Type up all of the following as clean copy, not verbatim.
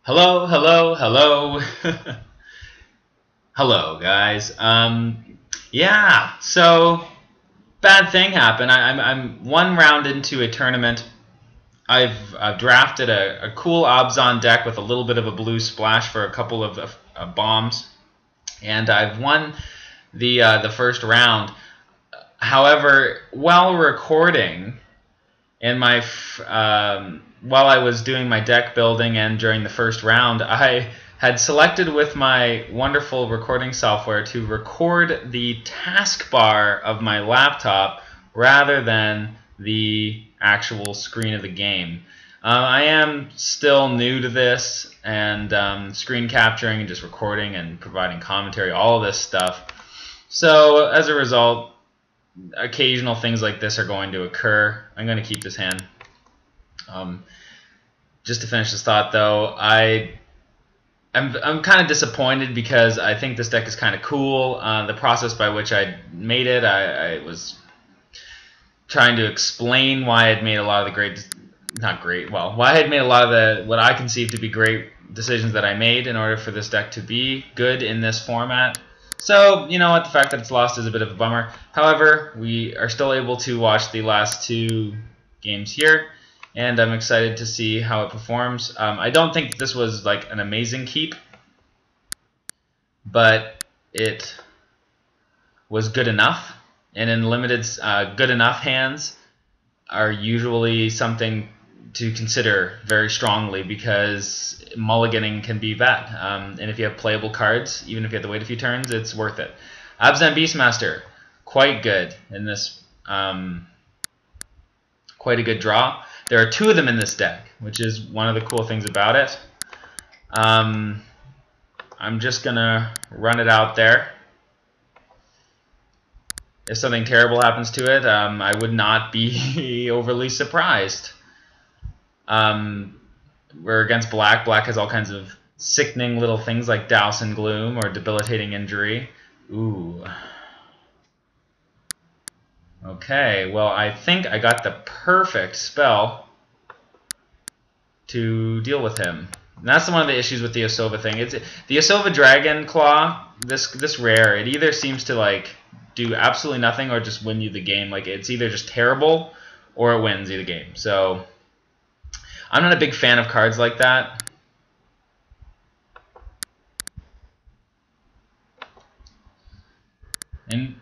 Hello, hello, hello. Hello, guys. Yeah, so bad thing happened. I'm one round into a tournament. I've drafted a cool Abzan deck with a little bit of a blue splash for a couple of bombs, and I've won the first round. However, while recording, in my while I was doing my deck building and during the first round, I had selected with my wonderful recording software to record the taskbar of my laptop rather than the actual screen of the game. I am still new to this, and screen capturing and just recording and providing commentary, all of this stuff. So as a result, occasional things like this are going to occur. I'm going to keep this hand. Just to finish this thought, though, I'm kind of disappointed because I think this deck is kind of cool. The process by which I made it, I was trying to explain why I'd made a lot of the why I had made a lot of the what I conceived to be great decisions that I made in order for this deck to be good in this format. So, you know what, the fact that it's lost is a bit of a bummer. However, we are still able to watch the last two games here, and I'm excited to see how it performs. I don't think this was like an amazing keep, but it was good enough, and in limited good enough hands are usually something to consider very strongly because mulliganing can be bad. And if you have playable cards, even if you have to wait a few turns, it's worth it. Abzan Beastmaster, quite good in this. Quite a good draw. There are two of them in this deck, which is one of the cool things about it. I'm just going to run it out there. If something terrible happens to it, I would not be overly surprised. We're against black. Black has all kinds of sickening little things like Douse and Gloom or debilitating injury. Ooh. Okay, well, I think I got the perfect spell to deal with him. And that's one of the issues with the Osova thing. It's the Osova Dragon Claw. This rare, it either seems to like do absolutely nothing or just win you the game. Like it's either just terrible or it wins you the game. So I'm not a big fan of cards like that. And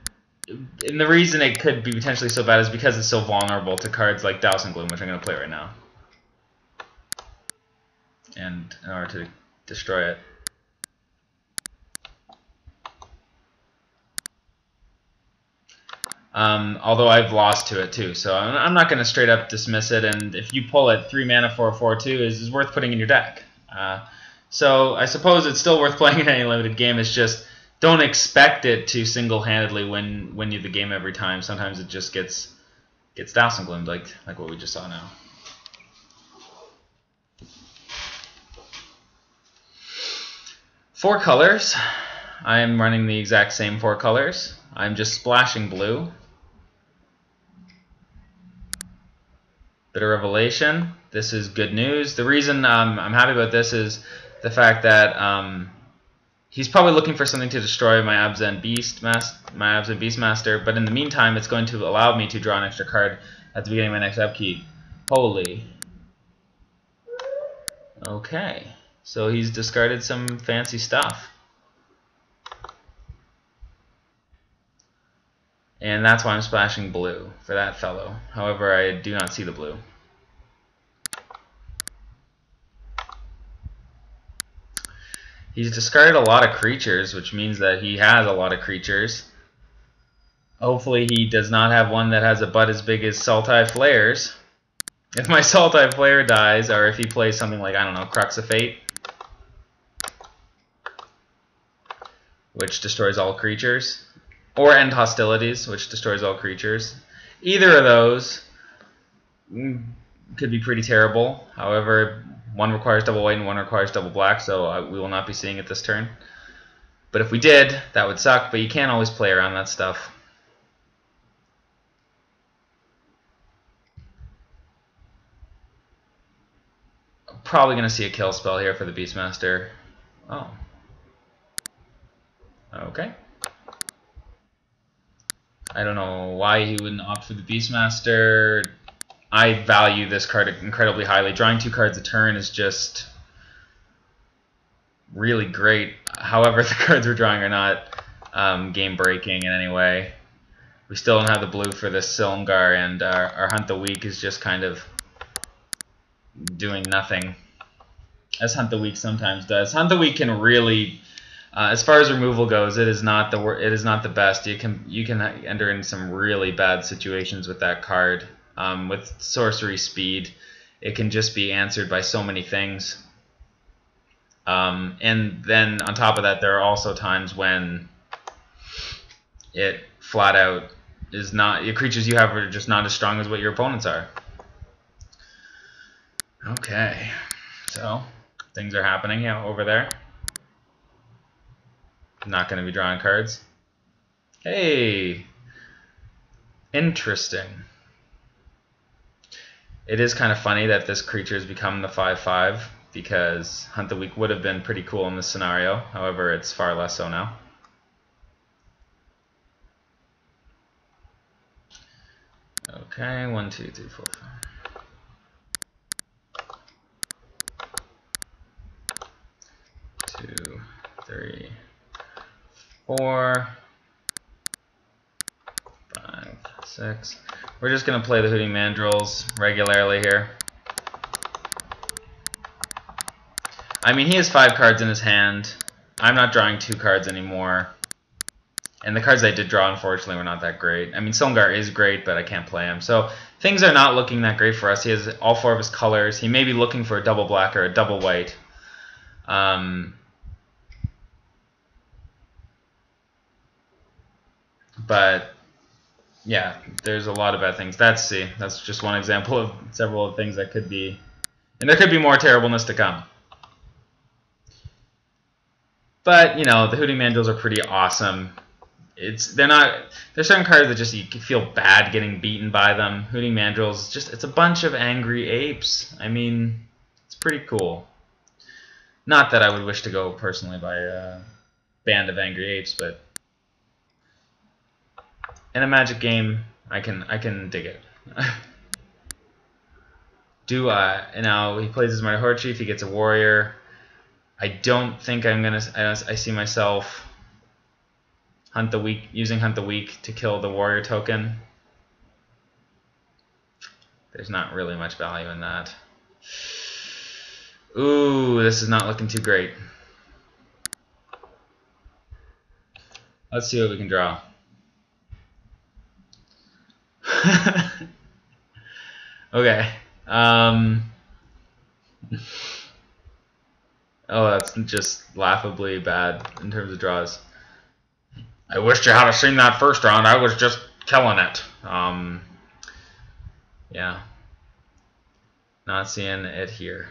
the reason it could be potentially so bad is because it's so vulnerable to cards like Douse and Gloom, which I'm going to play right now. And in order to destroy it. Although I've lost to it too, so I'm not going to straight up dismiss it. And if you pull it, 3 mana for a 4/2 is worth putting in your deck. So I suppose it's still worth playing in any limited game. It's just don't expect it to single-handedly win you the game every time. Sometimes it just gets Douse and Gloomed, like what we just saw now. Four colors. I am running the exact same 4 colors. I'm just splashing blue. Bit of revelation. This is good news. The reason I'm happy about this is the fact that he's probably looking for something to destroy my Abzan Beastmaster, but in the meantime, it's going to allow me to draw an extra card at the beginning of my next upkeep. Holy. Okay. So he's discarded some fancy stuff. And that's why I'm splashing blue for that fellow. However, I do not see the blue. He's discarded a lot of creatures, which means that he has a lot of creatures. Hopefully he does not have one that has a butt as big as Sultai Flares. If my Sultai Flare dies, or if he plays something like, I don't know, Crux of Fate, which destroys all creatures, or End Hostilities, which destroys all creatures. Either of those could be pretty terrible. However, one requires double white and one requires double black, so we will not be seeing it this turn. But if we did, that would suck, but you can't always play around that stuff. probably going to see a kill spell here for the Beastmaster. Oh. Okay. I don't know why he wouldn't opt for the Beastmaster. I value this card incredibly highly. Drawing 2 cards a turn is just really great. However, the cards we're drawing are not game-breaking in any way. We still don't have the blue for this Silumgar, and our Hunt the Weak is just kind of doing nothing, as Hunt the Weak sometimes does. Hunt the Weak can really, as far as removal goes, it is not the best. You can enter in some really bad situations with that card. With sorcery speed, it can just be answered by so many things. And then on top of that, there are also times when it flat out is not, the creatures you have are just not as strong as what your opponents are. Okay, so things are happening over there. Not going to be drawing cards. Hey, interesting. It is kind of funny that this creature has become the 5/5 because Hunt the Weak would have been pretty cool in this scenario. However, it's far less so now. Okay, 1, 2, 3, 4, 5. 2, 3, 4, 5, 6. We're just going to play the Hooting Mandrills regularly here. I mean, he has 5 cards in his hand. I'm not drawing 2 cards anymore. And the cards I did draw, unfortunately, were not that great. I mean, Silumgar is great, but I can't play him. So things are not looking that great for us. He has all 4 of his colors. He may be looking for a double black or a double white. But yeah, there's a lot of bad things. That's just one example of several of things that could be, and there could be more terribleness to come. But you know, the Hooting Mandrills are pretty awesome. There's certain cards that just you feel bad getting beaten by them. Hooting Mandrills, it's a bunch of angry apes. I mean, it's pretty cool. Not that I would wish to go personally by a band of angry apes, but in a Magic game, I can dig it. Now he plays as Mighty Horde Chief. He gets a warrior. I don't think I'm gonna. I see myself using Hunt the Weak to kill the warrior token. There's not really much value in that. Ooh, this is not looking too great. Let's see what we can draw. Okay. Oh, that's just laughably bad in terms of draws. I wished you had seen that first round. I was just killing it. Yeah. Not seeing it here.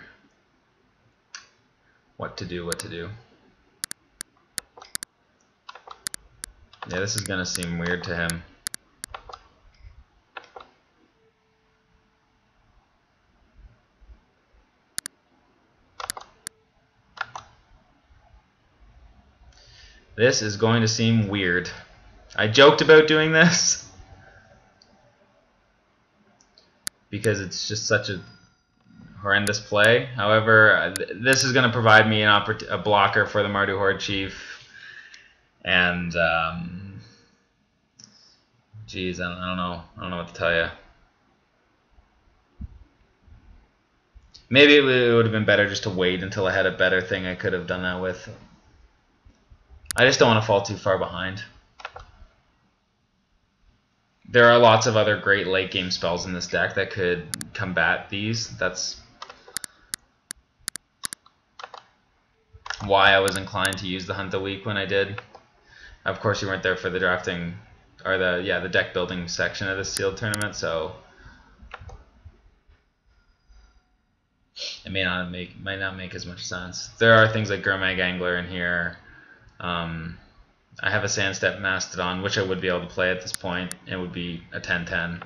What to do. Yeah, this is going to seem weird to him. This is going to seem weird. I joked about doing this because it's just such a horrendous play. However, this is going to provide me a blocker for the Mardu Horde Chief. And, geez, I don't know. I don't know what to tell you. Maybe it would have been better just to wait until I had a better thing I could have done that with. I just don't want to fall too far behind. There are lots of other great late game spells in this deck that could combat these. That's why I was inclined to use the Hunt the Weak when I did. Of course, you weren't there for the drafting or the deck building section of the sealed tournament, so it might not make as much sense. There are things like Gurmag Angler in here. I have a Sandstep Mastodon, which I would be able to play at this point. It would be a 10/10.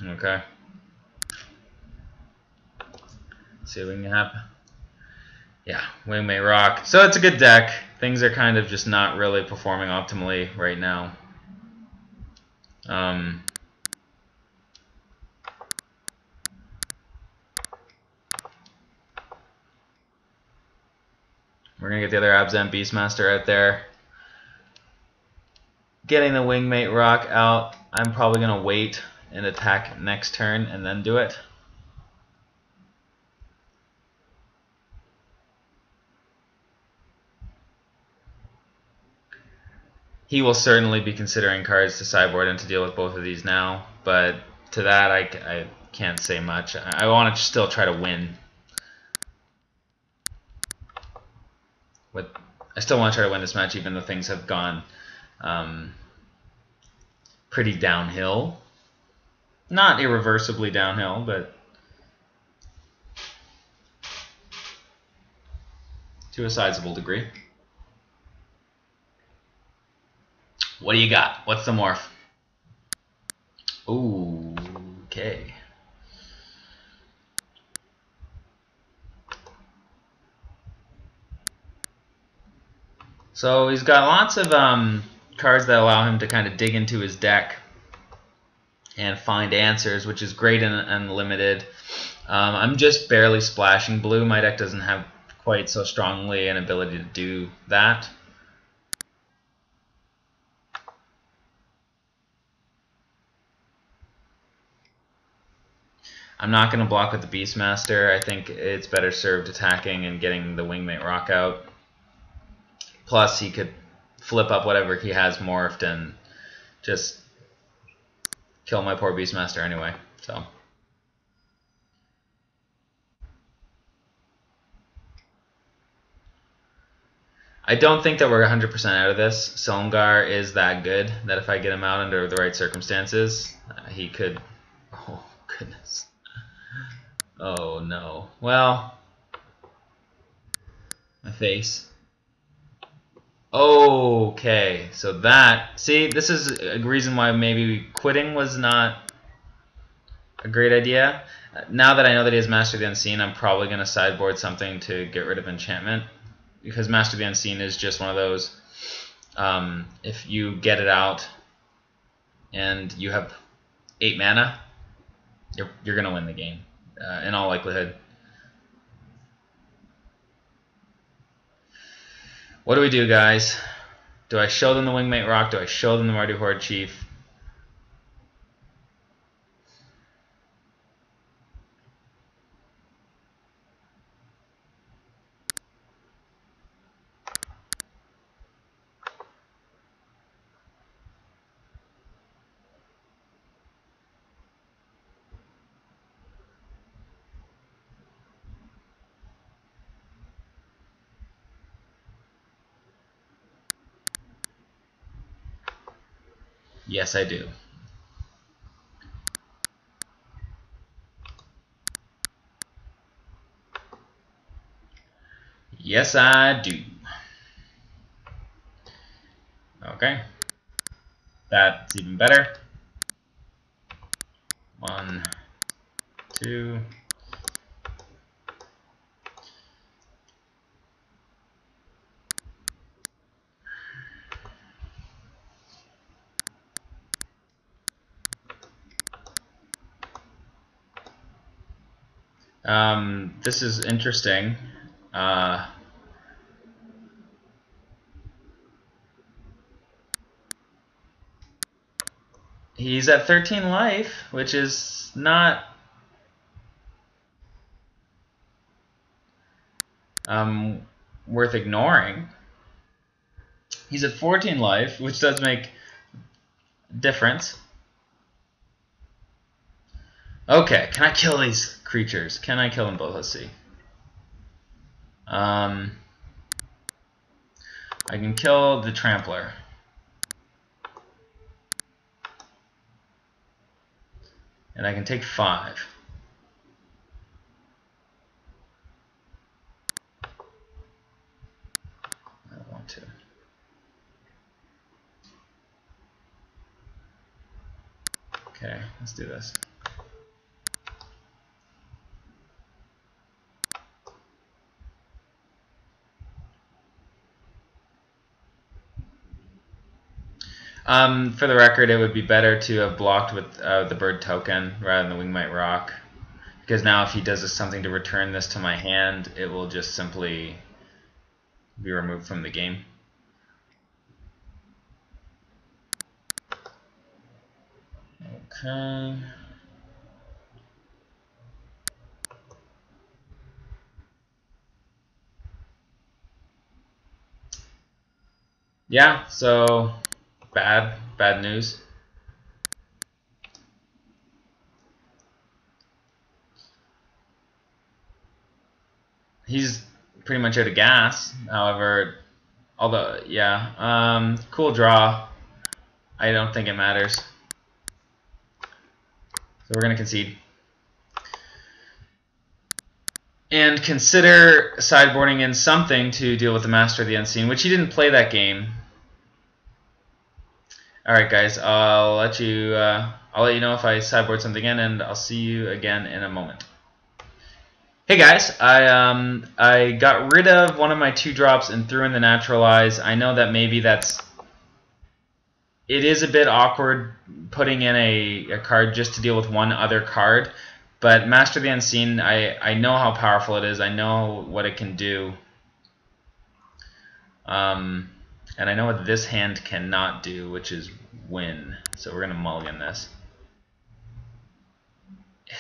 Okay. Let's see what we can have. Yeah, Wingmate Rock. So it's a good deck. Things are kind of just not really performing optimally right now. We're going to get the other Abzan Beastmaster out there. Getting the Wingmate Rock out. I'm probably going to wait and attack next turn and then do it. He will certainly be considering cards to sideboard and to deal with both of these now, but to that I can't say much. I want to still try to win. I still want to try to win this match, even though things have gone pretty downhill. Not irreversibly downhill, but to a sizable degree. What do you got? What's the morph? Ooh, okay. So he's got lots of cards that allow him to kind of dig into his deck and find answers, which is great and limited. I'm just barely splashing blue. My deck doesn't have quite so strongly an ability to do that. I'm not going to block with the Beastmaster. I think it's better served attacking and getting the Wingmate Rock out. Plus, he could flip up whatever he has morphed and just kill my poor Beastmaster anyway. So I don't think that we're 100% out of this. Silumgar is that good that if I get him out under the right circumstances, he could... Oh, goodness. Oh, no. Well, my face. Okay, so that... See, this is a reason why maybe quitting was not a great idea. Now that I know that he has Master the Unseen, I'm probably going to sideboard something to get rid of enchantment. Because Master the Unseen is just one of those, if you get it out and you have 8 mana, you're going to win the game, in all likelihood. What do we do, guys? Do I show them the Wingmate Rock? Do I show them the Mardu Horde Chief? Yes, I do. Yes, I do. Okay. That's even better. 1, 2. This is interesting. He's at 13 life, which is not worth ignoring. He's at 14 life, which does make a difference. Okay, can I kill these creatures? Can I kill them both? Let's see. I can kill the Trampler. And I can take 5. I don't want to. Okay, let's do this. For the record, it would be better to have blocked with the bird token rather than the Wingmite Rock. Because now if he does something to return this to my hand, it will just simply be removed from the game. Okay. Yeah, so bad news. He's pretty much out of gas. However, although, yeah, cool draw. I don't think it matters. So we're going to concede. And consider sideboarding in something to deal with the Master of the Unseen, which he didn't play that game. Alright guys, I'll let you know if I sideboard something in, and I'll see you again in a moment. Hey guys, I got rid of one of my 2-drops and threw in the Naturalize. I know that maybe it is a bit awkward putting in a card just to deal with one other card, but Master of the Unseen, I know how powerful it is. I know what it can do. And I know what this hand cannot do, which is win. So we're going to mulligan this.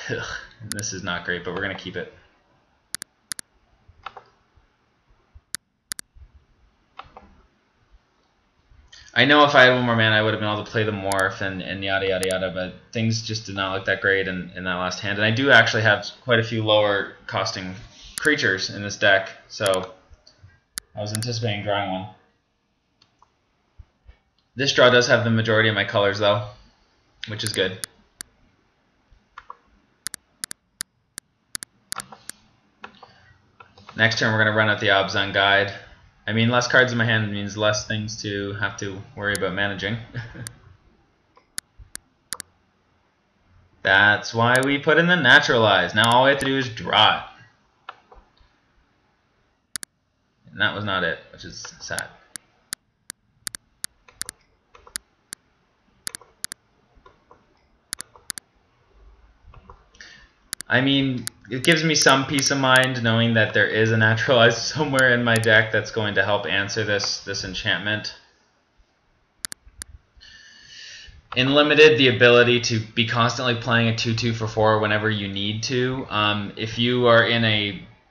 Ugh, this is not great, but we're going to keep it. I know if I had one more mana, I would have been able to play the Morph and yada yada yada, but things just did not look that great in that last hand. And I do actually have quite a few lower costing creatures in this deck, so I was anticipating drawing one. This draw does have the majority of my colors though, which is good. Next turn we're going to run out the Abzan guide. I mean, less cards in my hand means less things to have to worry about managing. That's why we put in the Naturalize. Now all we have to do is draw it. And that was not it, which is sad. I mean, it gives me some peace of mind knowing that there is a Naturalize somewhere in my deck that's going to help answer this enchantment. In Limited, the ability to be constantly playing a 2/2 for 4 whenever you need to. If you are in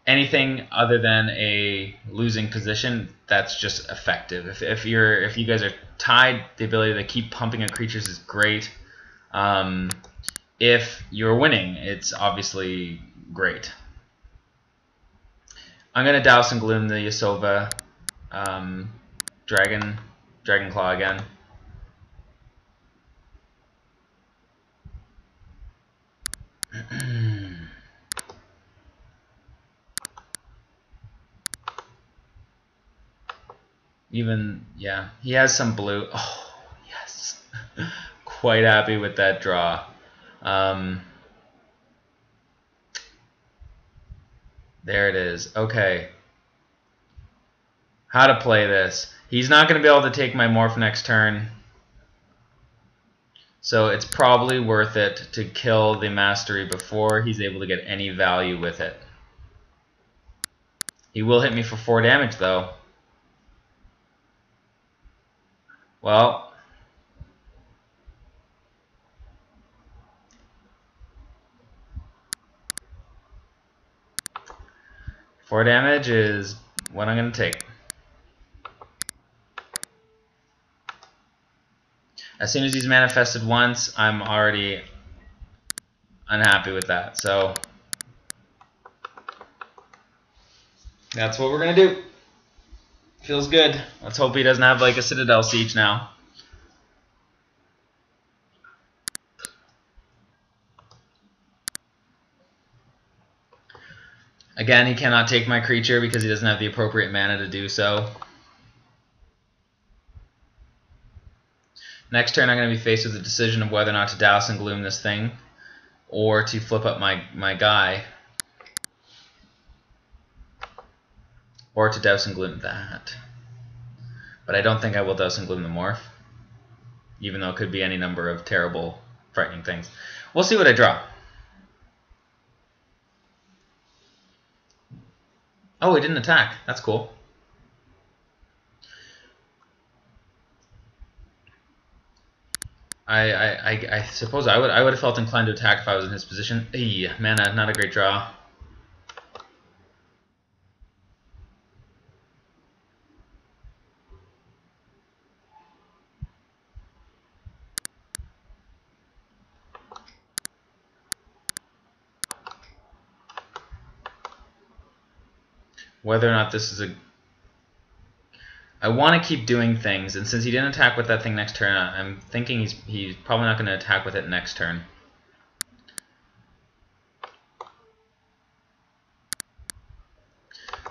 anything other than a losing position, that's just effective. If you guys are tied, the ability to keep pumping out creatures is great. If you're winning, it's obviously great. I'm gonna Douse and Gloom the Yasova Dragon Claw again. Even, yeah, he has some blue. Oh, yes. Quite happy with that draw. There it is. Okay. How to play this. He's not going to be able to take my Morph next turn. So it's probably worth it to kill the Mastery before he's able to get any value with it. He will hit me for 4 damage though. Well, four damage is what I'm going to take. As soon as he's manifested once, I'm already unhappy with that. So that's what we're going to do. Feels good. Let's hope he doesn't have like a Citadel Siege now. Again, he cannot take my creature because he doesn't have the appropriate mana to do so. Next turn, I'm going to be faced with the decision of whether or not to Douse and Gloom this thing, or to flip up my guy, or to Douse and Gloom that. But I don't think I will Douse and Gloom the Morph. even though it could be any number of terrible, frightening things. We'll see what I draw. Oh, he didn't attack. That's cool. I suppose I would have felt inclined to attack if I was in his position. Eey, mana, not a great draw. Whether or not this is a... I want to keep doing things, and since he didn't attack with that thing next turn, I'm thinking he's probably not going to attack with it next turn.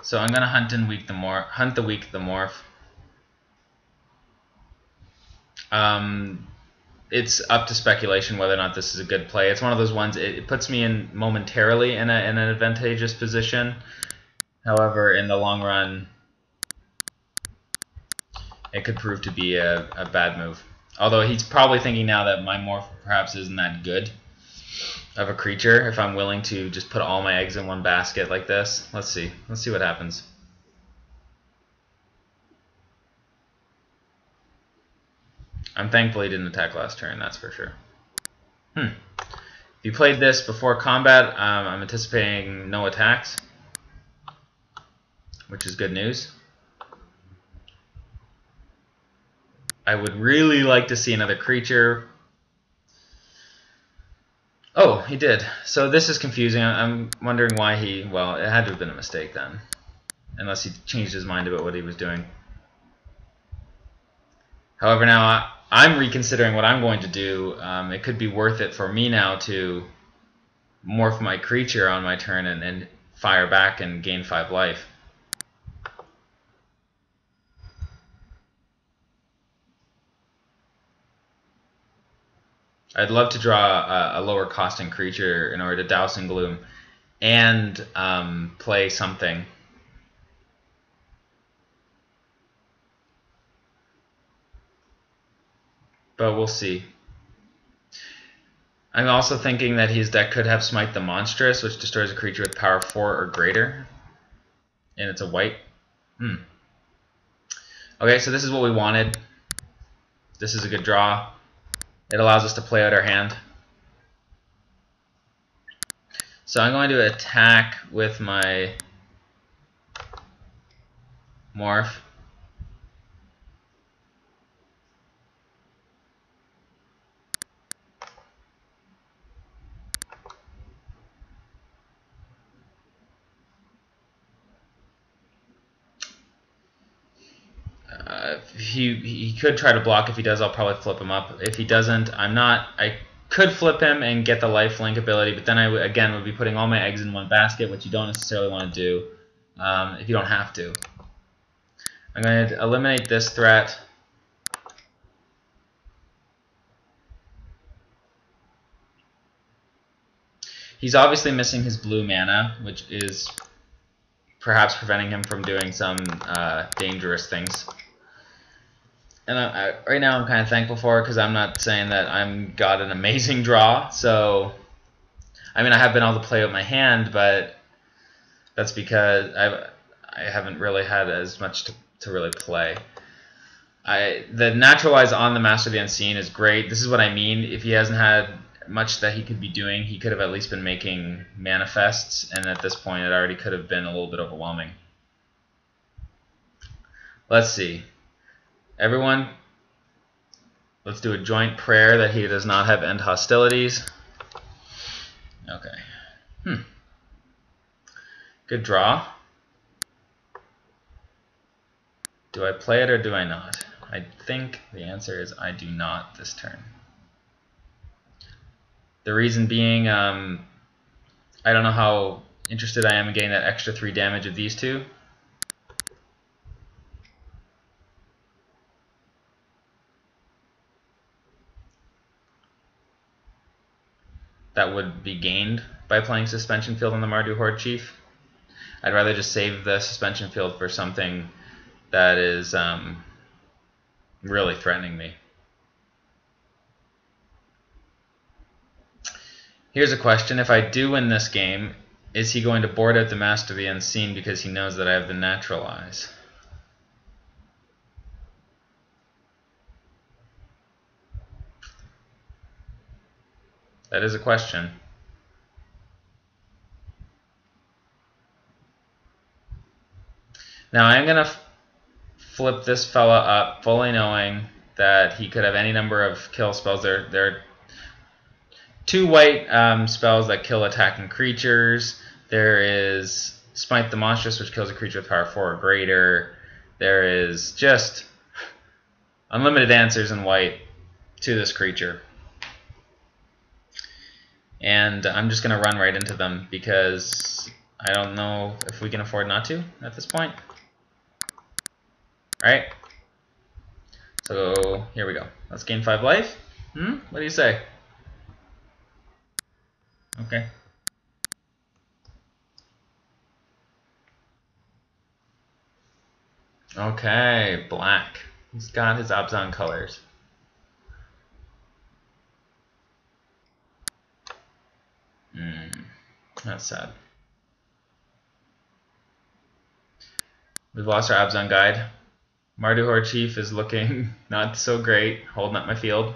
So I'm going to hunt the weak the morph. It's up to speculation whether or not this is a good play. It's one of those ones, it puts me in momentarily in an advantageous position. However, in the long run, it could prove to be a bad move. Although he's probably thinking now that my morph perhaps isn't that good of a creature if I'm willing to just put all my eggs in one basket like this. Let's see. Let's see what happens. I'm thankful he didn't attack last turn, that's for sure. If you played this before combat, I'm anticipating no attacks, which is good news. I would really like to see another creature. Oh, he did. So this is confusing. I'm wondering why he... Well, it had to have been a mistake then. Unless he changed his mind about what he was doing. However, now I'm reconsidering what I'm going to do. It could be worth it for me now to morph my creature on my turn and fire back and gain 5 life. I'd love to draw a lower costing creature in order to Douse and Gloom and play something. But we'll see. I'm also thinking that his deck could have Smite the Monstrous, which destroys a creature with power 4 or greater. And it's a white. Okay, so this is what we wanted. This is a good draw. It allows us to play out our hand. So I'm going to attack with my morph. He could try to block. If he does, I'll probably flip him up. If he doesn't, I'm not. I could flip him and get the lifelink ability, but then I again would be putting all my eggs in one basket, which you don't necessarily want to do if you don't have to. I'm going to eliminate this threat. He's obviously missing his blue mana, which is perhaps preventing him from doing some dangerous things. And right now I'm kind of thankful for it because I'm not saying that I'm got an amazing draw. So, I mean, I have been able to play with my hand, but that's because I haven't really had as much to really play. The Naturalize on the Master of the Unseen is great. This is what I mean. If he hasn't had much that he could be doing, he could have at least been making manifests, and at this point it already could have been a little bit overwhelming. Let's see. Everyone, let's do a joint prayer that he does not have end hostilities. Okay. Good draw. Do I play it or do I not? I think the answer is I do not this turn. The reason being, I don't know how interested I am in getting that extra 3 damage of these two. That would be gained by playing Suspension Field on the Mardu Horde Chief. I'd rather just save the Suspension Field for something that is really threatening me. Here's a question. If I do win this game, is he going to board out the Master of the Unseen because he knows that I have the Natural Eyes? That is a question. Now I'm going to flip this fella up, fully knowing that he could have any number of kill spells. There are 2 white spells that kill attacking creatures. There is Smite the Monstrous, which kills a creature with power 4 or greater. There is just unlimited answers in white to this creature. And I'm just going to run right into them because I don't know if we can afford not to at this point. Right? So here we go. Let's gain 5 life. What do you say? Okay. Okay, black. He's got his Abzan colors. That's sad. We've lost our Abzan guide. Marduhor Chief is looking not so great, holding up my field.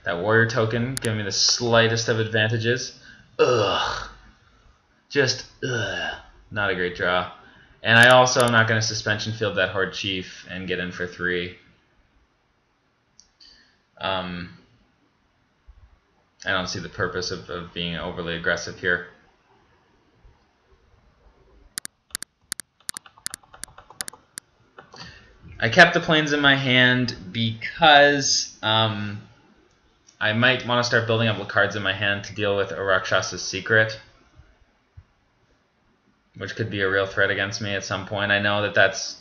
That warrior token giving me the slightest of advantages. Ugh. Just ugh. Not a great draw. And I also am not going to suspension field that Horde Chief and get in for 3. I don't see the purpose of being overly aggressive here. I kept the planes in my hand because I might want to start building up cards in my hand to deal with Arakshasa's Secret, which could be a real threat against me at some point. I know that that's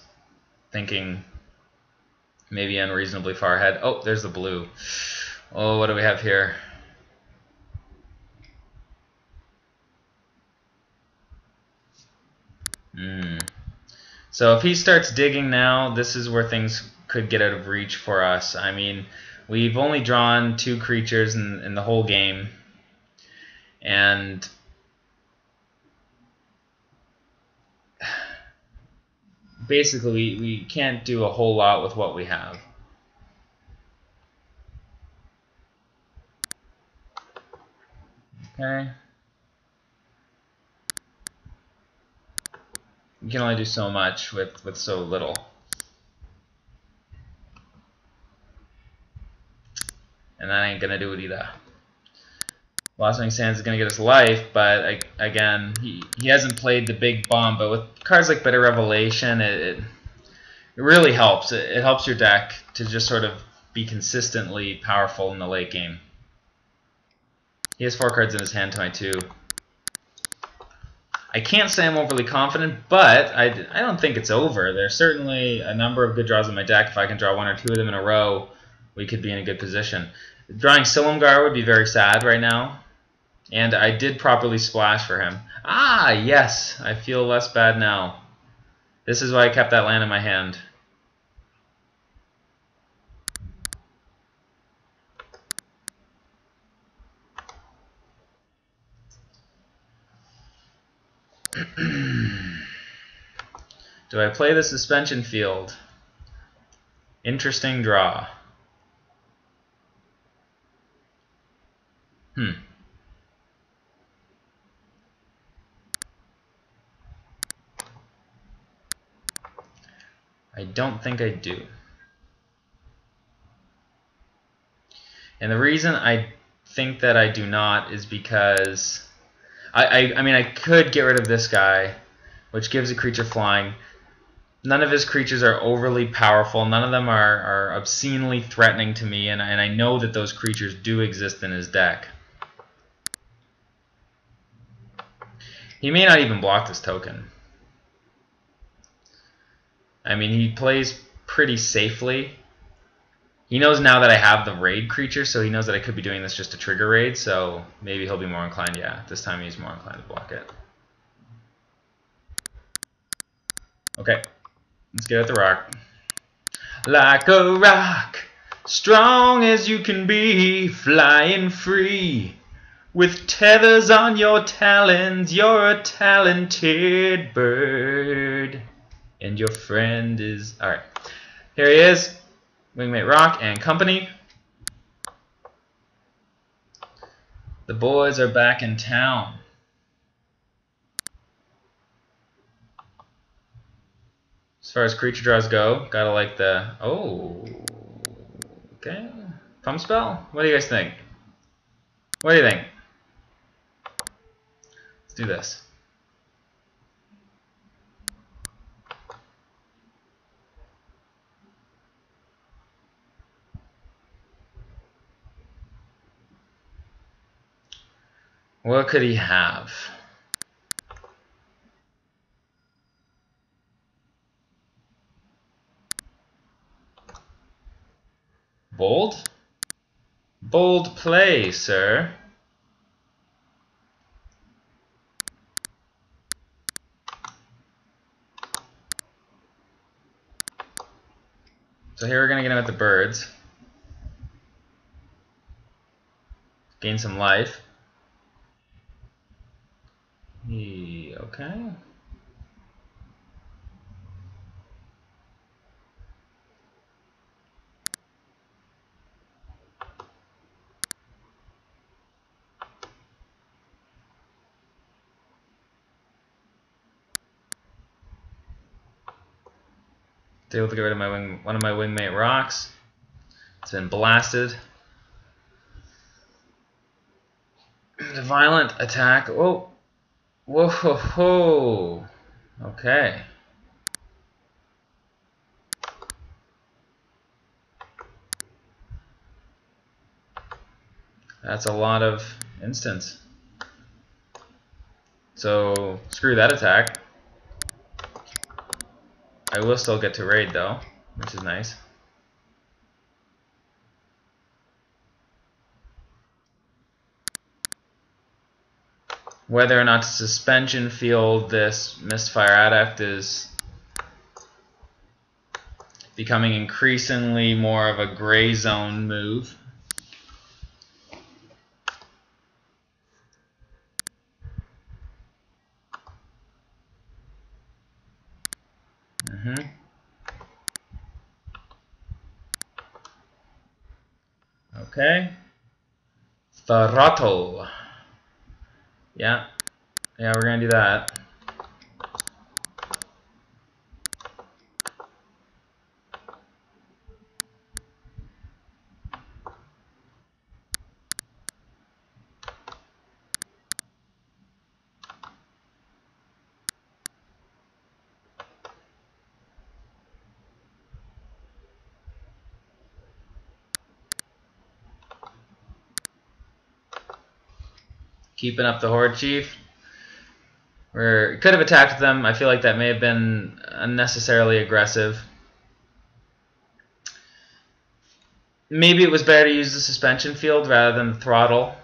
thinking maybe unreasonably far ahead. Oh, there's the blue. Oh, what do we have here? So if he starts digging now, this is where things could get out of reach for us. I mean, we've only drawn 2 creatures in the whole game. And basically, we can't do a whole lot with what we have. Okay. You can only do so much with so little. And that ain't gonna do it either. Blossoming Sands is gonna get us life, but again, he hasn't played the big bomb. But with cards like Bitter Revelation, it really helps. It helps your deck to just sort of be consistently powerful in the late game. He has 4 cards in his hand to my 2. I can't say I'm overly confident, but I don't think it's over. There's certainly a number of good draws in my deck. If I can draw 1 or 2 of them in a row, we could be in a good position. Drawing Silumgar would be very sad right now. And I did properly splash for him. Ah, yes. I feel less bad now. This is why I kept that land in my hand. Do I play the suspension field? Interesting draw. I don't think I do. And the reason I think that I do not is because I mean, I could get rid of this guy, which gives a creature flying. None of his creatures are overly powerful. None of them are obscenely threatening to me, and I know that those creatures do exist in his deck. He may not even block this token. I mean, he plays pretty safely. He knows now that I have the raid creature, so he knows that I could be doing this just to trigger raid, so maybe he'll be more inclined. Yeah, this time he's more inclined to block it. Okay, let's get at the rock. Like a rock, strong as you can be, flying free, With tethers on your talons, you're a talented bird. And your friend is... Alright. Here he is. Wingmate Rock and company. The boys are back in town. As far as creature draws go, gotta like the... Oh. Okay. Pump spell? What do you guys think? What do you think? Let's do this. What could he have? Bold? Bold play, sir. So here we're going to get him at the birds. Gain some life. Okay. Able to get rid of one of my wingmate rocks. It's been blasted. The violent attack. Oh, whoa, ho, ho. Okay. That's a lot of instants. So screw that attack. I will still get to raid though, which is nice. Whether or not to suspension field this Mistfire Adept is becoming increasingly more of a gray zone move. Okay. Throttle. Yeah, we're gonna do that. Keeping up the Horde Chief. We could have attacked them. I feel like that may have been unnecessarily aggressive. Maybe it was better to use the suspension field rather than the throttle.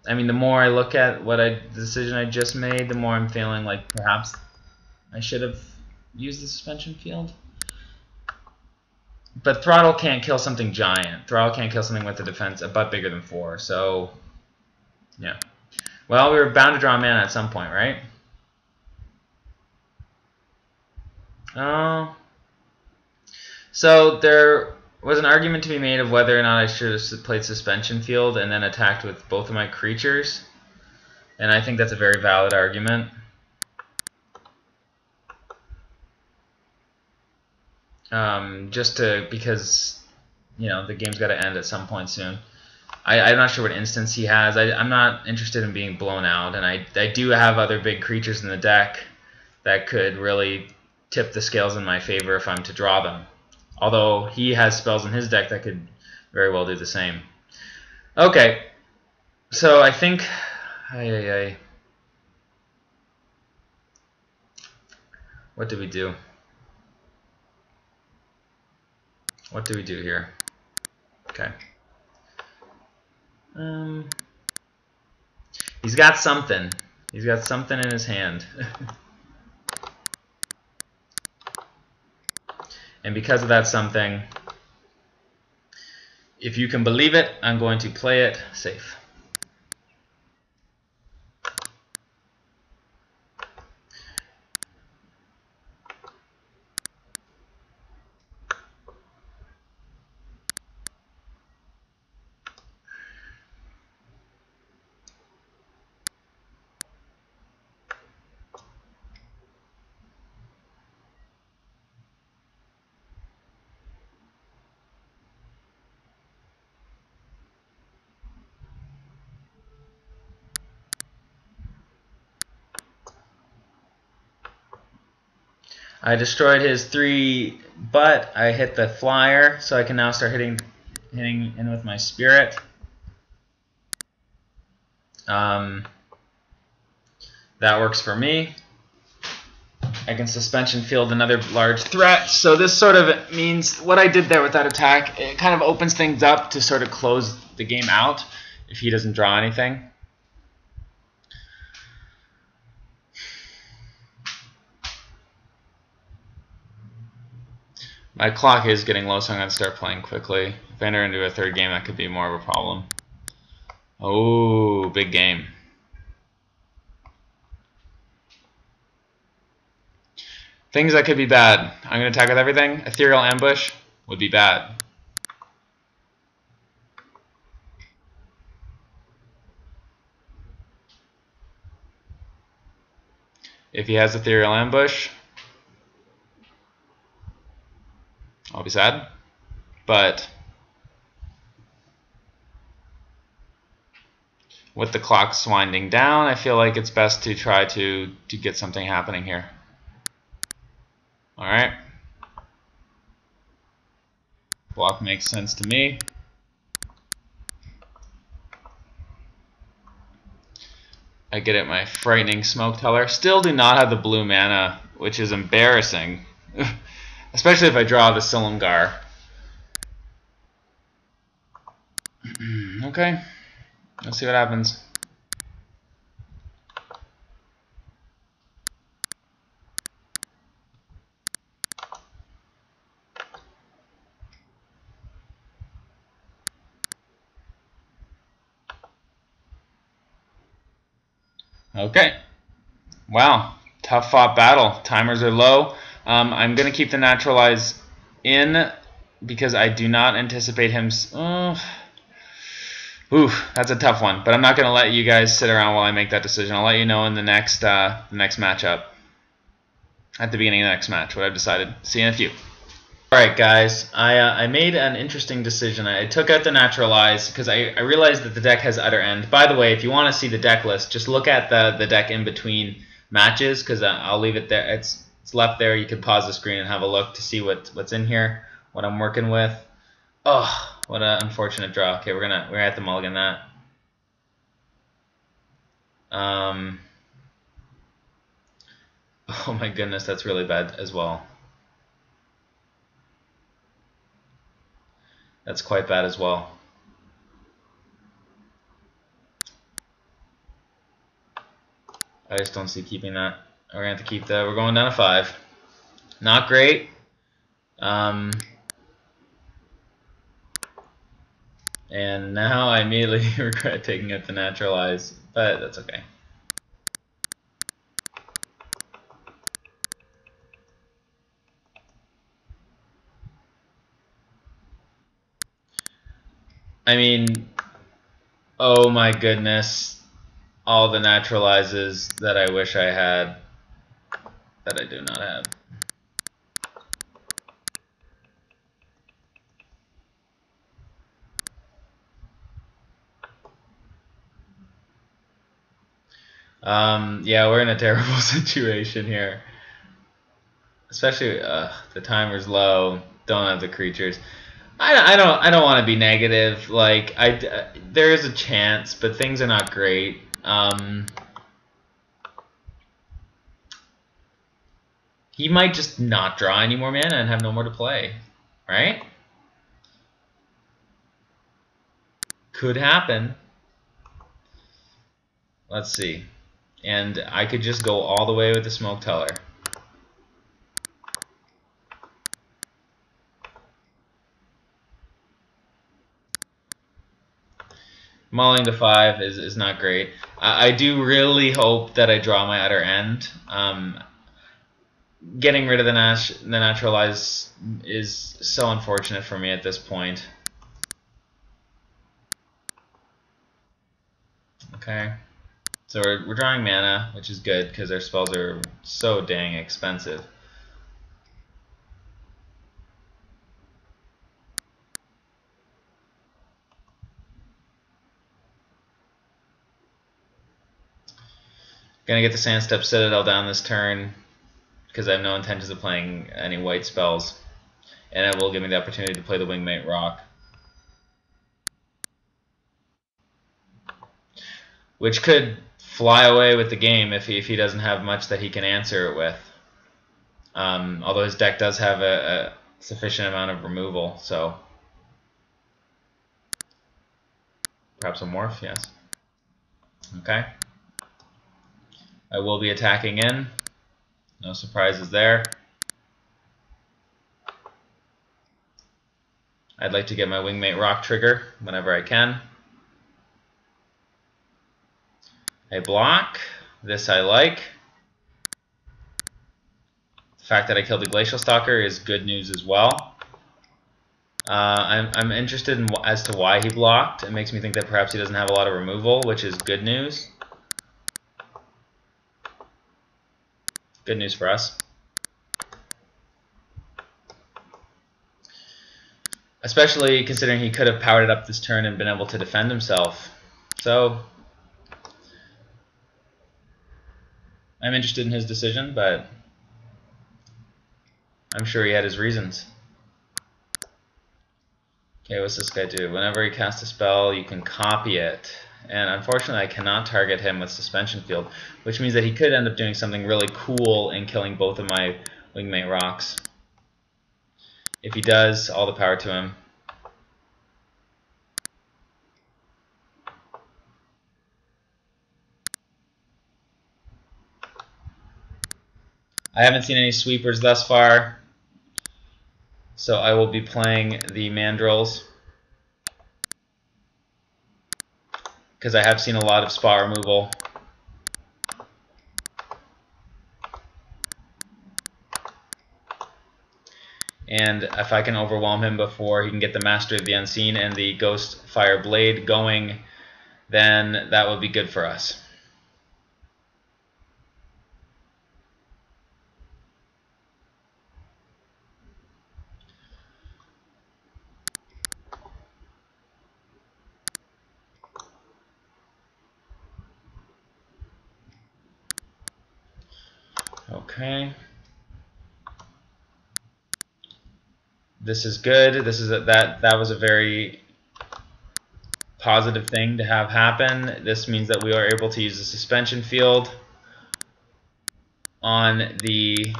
I mean, the more I look at the decision I just made, the more I'm feeling like perhaps I should have used the suspension field. But throttle can't kill something giant. Throttle can't kill something with a defense a butt bigger than 4. So, yeah. Well, we were bound to draw mana at some point, right? Oh. So there was an argument to be made of whether or not I should have played suspension field and then attacked with both of my creatures. And I think that's a very valid argument. Because, you know, the game's got to end at some point soon. I'm not sure what instance he has. I'm not interested in being blown out, and I do have other big creatures in the deck that could really tip the scales in my favor if I'm to draw them. Although he has spells in his deck that could very well do the same. Okay, so I think... What did we do? What do we do here? Okay. He's got something. He's got something in his hand. And because of that something, if you can believe it, I'm going to play it safe. I destroyed his 3, but I hit the flyer, so I can now start hitting in with my spirit. That works for me. I can suspension field another large threat. So this sort of means what I did there with that attack, it kind of opens things up to sort of close the game out if he doesn't draw anything. My clock is getting low, so I'm going to start playing quickly. If I enter into a third game, that could be more of a problem. Oh, big game. Things that could be bad. I'm going to attack with everything. Ethereal Ambush would be bad. If he has Ethereal Ambush, I'll be sad. But with the clocks winding down, I feel like it's best to try to get something happening here. Alright. Block makes sense to me. I get it, my Frightening Smoke Teller. Still do not have the blue mana, which is embarrassing. Especially if I draw the Silumgar. Okay, let's see what happens. Okay. Wow. Tough fought battle. Timers are low. I'm going to keep the Naturalize in because I do not anticipate him... Ooh, that's a tough one. But I'm not going to let you guys sit around while I make that decision. I'll let you know in the next matchup. At the beginning of the next match, what I've decided. See you in a few. Alright guys, I made an interesting decision. I took out the Naturalize because I realized that the deck has Utter End. By the way, if you want to see the deck list, just look at the deck in between matches because I'll leave it there. It's left there. You can pause the screen and have a look to see what's in here, what I'm working with. Oh, what an unfortunate draw. Okay, we're gonna have to mulligan that. Oh my goodness, that's really bad as well. That's quite bad as well. I just don't see keeping that. We're gonna have to keep that. We're going down to 5. Not great. And now I immediately regret taking out the Naturalize, but that's okay. I mean, oh my goodness, all the Naturalizes that I wish I had that I do not have. Yeah, we're in a terrible situation here. Especially the timer's low, don't have the creatures. I don't want to be negative. Like there is a chance, but things are not great. He might just not draw any more mana and have no more to play, right? Could happen. Let's see. And I could just go all the way with the Smoke Teller. Mulling to 5 is not great. I do really hope that I draw my other end. Getting rid of the naturalize is so unfortunate for me at this point. Okay, so we're drawing mana, which is good because our spells are so dang expensive. Gonna get the Sandstep Citadel down this turn because I have no intentions of playing any white spells, and it will give me the opportunity to play the Wingmate Rock, which could fly away with the game if he doesn't have much that he can answer it with. Although his deck does have a sufficient amount of removal, so perhaps a morph, yes. Okay. I will be attacking in. No surprises there. I'd like to get my Wingmate Rock trigger whenever I can. I block. This I like. The fact that I killed the Glacial Stalker is good news as well. I'm interested in as to why he blocked. It makes me think that perhaps he doesn't have a lot of removal, which is good news. Good news for us. Especially considering he could have powered it up this turn and been able to defend himself. So I'm interested in his decision, but I'm sure he had his reasons. Okay, what's this guy do? Whenever he casts a spell, you can copy it. And unfortunately, I cannot target him with Suspension Field, which means that he could end up doing something really cool in killing both of my Wingmate Rocks. If he does, all the power to him. I haven't seen any sweepers thus far, so I will be playing the Mandrills, because I have seen a lot of spot removal. And if I can overwhelm him before he can get the Mastery of the Unseen and the Ghost Fire Blade going, then that would be good for us. Okay. This is good. This is that was a very positive thing to have happen. This means that we are able to use the Suspension Field on the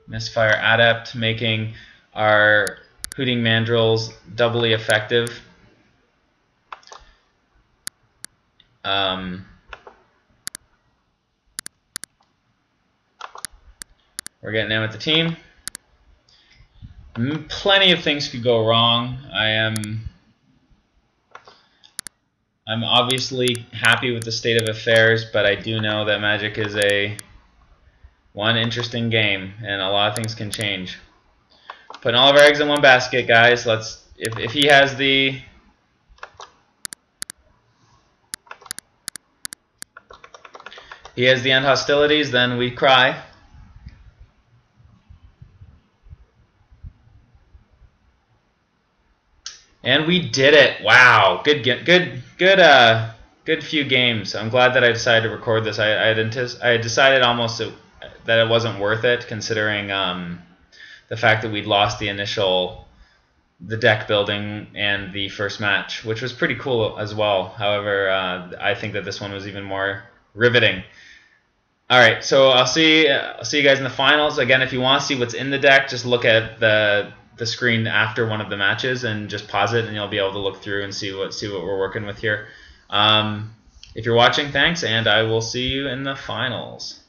Misfire Adept, making our Hooting Mandrills doubly effective. We're getting in with the team. Plenty of things could go wrong. I'm obviously happy with the state of affairs, but I do know that Magic is one interesting game, and a lot of things can change. Putting all of our eggs in one basket, guys. If he has the end hostilities, then we cry. And we did it! Wow, good few games. I'm glad that I decided to record this. I had decided almost that it wasn't worth it, considering the fact that we'd lost the deck building and the first match, which was pretty cool as well. However, I think that this one was even more riveting. All right, so I'll see you guys in the finals. Again, if you want to see what's in the deck, just look at the screen after one of the matches and just pause it, and you'll be able to look through and see what we're working with here. If you're watching, thanks, and I will see you in the finals.